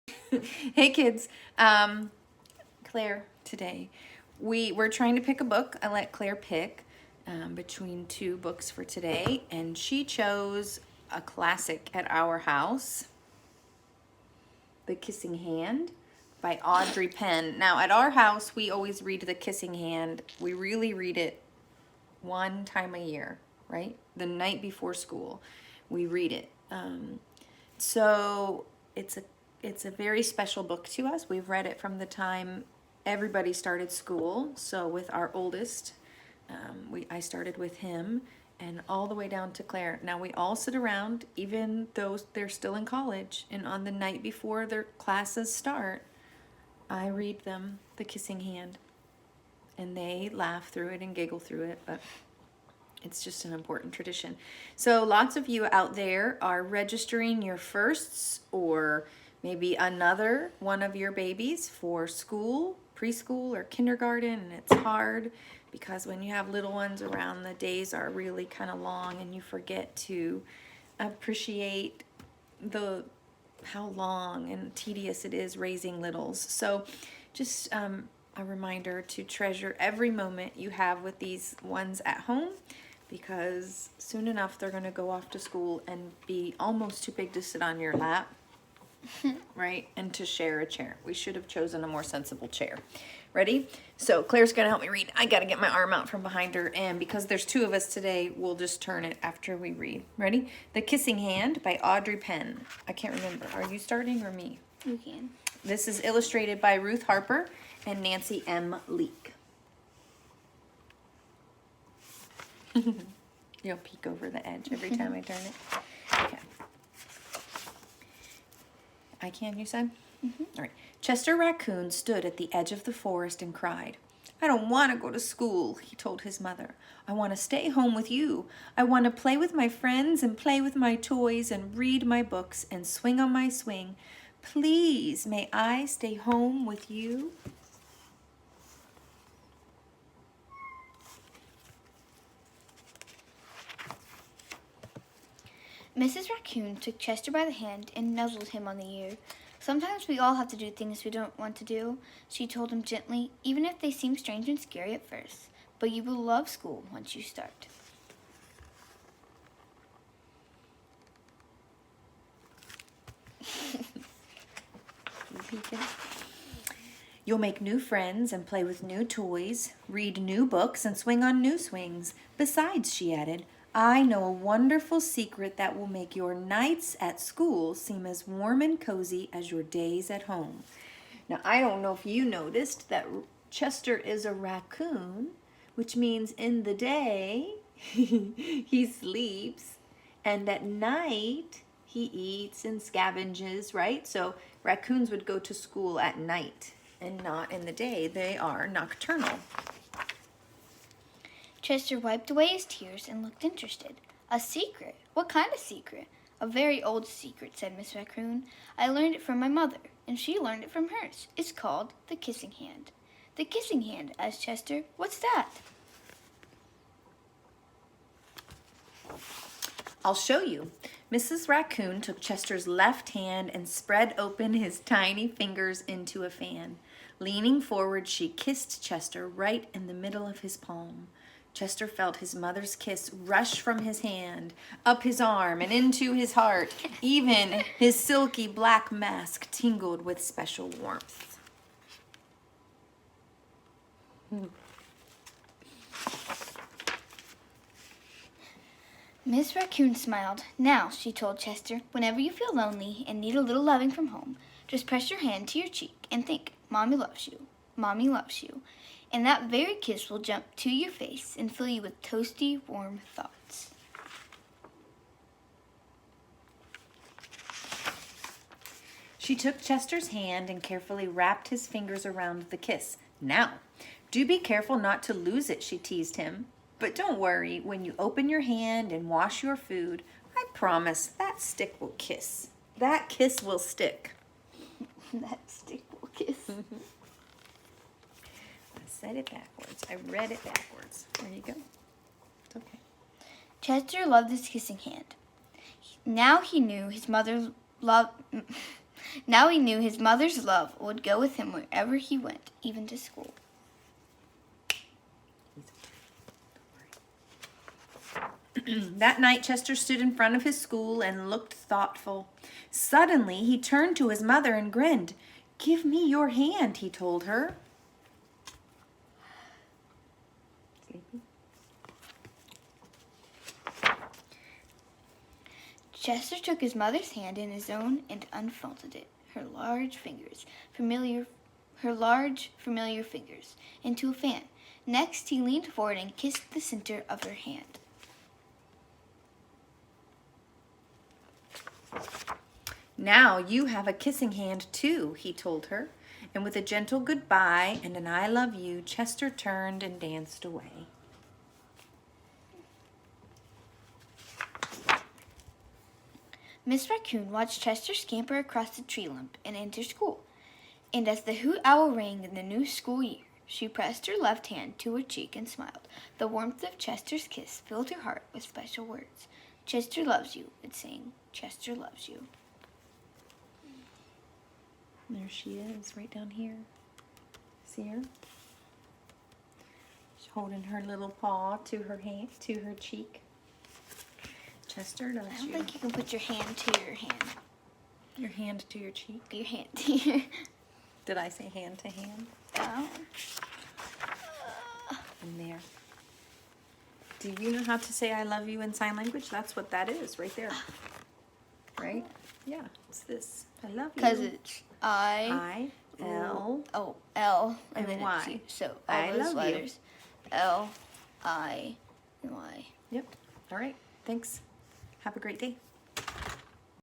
Hey kids, Claire today. We're trying to pick a book. I let Claire pick between two books for today, and she chose a classic at our house, The Kissing Hand by Audrey Penn. Now, at our house, we always read The Kissing Hand. We really read it one time a year, right? The night before school, we read it. So it's a very special book to us. We've read it from the time everybody started school. So with our oldest, I started with him, and all the way down to Claire. Now we all sit around, even though they're still in college, and on the night before their classes start, I read them The Kissing Hand, and they laugh through it and giggle through it, but it's just an important tradition. So lots of you out there are registering your firsts or maybe another one of your babies for school, preschool or kindergarten, and it's hard because when you have little ones around, the days are really kind of long and you forget to appreciate how long and tedious it is raising littles. So just a reminder to treasure every moment you have with these ones at home, because soon enough they're going to go off to school and be almost too big to sit on your lap, right? And to share a chair. We should have chosen a more sensible chair. Ready? So Claire's going to help me read. I got to get my arm out from behind her, and because there's two of us today, we'll just turn it after we read. Ready? The Kissing Hand by Audrey Penn. I can't remember. Are you starting or me? You can. This is illustrated by Ruth Harper and Nancy M. Leake. You'll peek over the edge every time I turn it. Okay. I can, you said? Mm-hmm. All right. Chester Raccoon stood at the edge of the forest and cried. I don't want to go to school, he told his mother. I want to stay home with you. I want to play with my friends and play with my toys and read my books and swing on my swing. Please, may I stay home with you? Mrs. Raccoon took Chester by the hand and nuzzled him on the ear. Sometimes we all have to do things we don't want to do, she told him gently, even if they seem strange and scary at first. But you will love school once you start. You'll make new friends and play with new toys, read new books and swing on new swings. Besides, she added, I know a wonderful secret that will make your nights at school seem as warm and cozy as your days at home. Now, I don't know if you noticed that Chester is a raccoon, which means in the day he sleeps, and at night he eats and scavenges, right? So raccoons would go to school at night and not in the day. They are nocturnal. Chester wiped away his tears and looked interested. A secret? What kind of secret? A very old secret, said Miss Raccoon. I learned it from my mother, and she learned it from hers. It's called the Kissing Hand. The Kissing Hand, asked Chester. What's that? I'll show you. Mrs. Raccoon took Chester's left hand and spread open his tiny fingers into a fan. Leaning forward, she kissed Chester right in the middle of his palm. Chester felt his mother's kiss rush from his hand, up his arm, and into his heart. Even his silky black mask tingled with special warmth. Miss Raccoon smiled. Now, she told Chester, whenever you feel lonely and need a little loving from home, just press your hand to your cheek and think, Mommy loves you. Mommy loves you. And that very kiss will jump to your face and fill you with toasty, warm thoughts. She took Chester's hand and carefully wrapped his fingers around the kiss. Now, do be careful not to lose it, she teased him. But don't worry, when you open your hand and wash your food, I promise that stick will kiss. That kiss will stick. That stick will kiss. I said it backwards. I read it backwards. There you go. It's okay. Chester loved his kissing hand. Now he knew his mother loved... Now he knew his mother's love would go with him wherever he went, even to school. That night, Chester stood in front of his school and looked thoughtful. Suddenly, he turned to his mother and grinned. "Give me your hand," he told her. Sleepy? Chester took his mother's hand in his own and unfolded it, her large, familiar fingers, into a fan. Next, he leaned forward and kissed the center of her hand. "Now you have a kissing hand too," he told her. And with a gentle goodbye and an "I love you," Chester turned and danced away. Miss Raccoon watched Chester scamper across the tree lump and enter school. And as the hoot owl rang in the new school year, she pressed her left hand to her cheek and smiled. The warmth of Chester's kiss filled her heart with special words. "Chester loves you," it sang. "Chester loves you." There she is, right down here. See her? She's holding her little paw to her hand, to her cheek. Chester loves I don't you. think you can put your hand to your hand. Your hand to your cheek. Your hand to your... Did I say hand to hand? Oh. And there. Do you know how to say "I love you" in sign language? That's what that is, right there. Right? Yeah, it's this. I love you. Because it's I, L, oh, L, and then Y. it's U. So all I those love you. letters. L, I, and Y. Yep. All right. Thanks. Have a great day.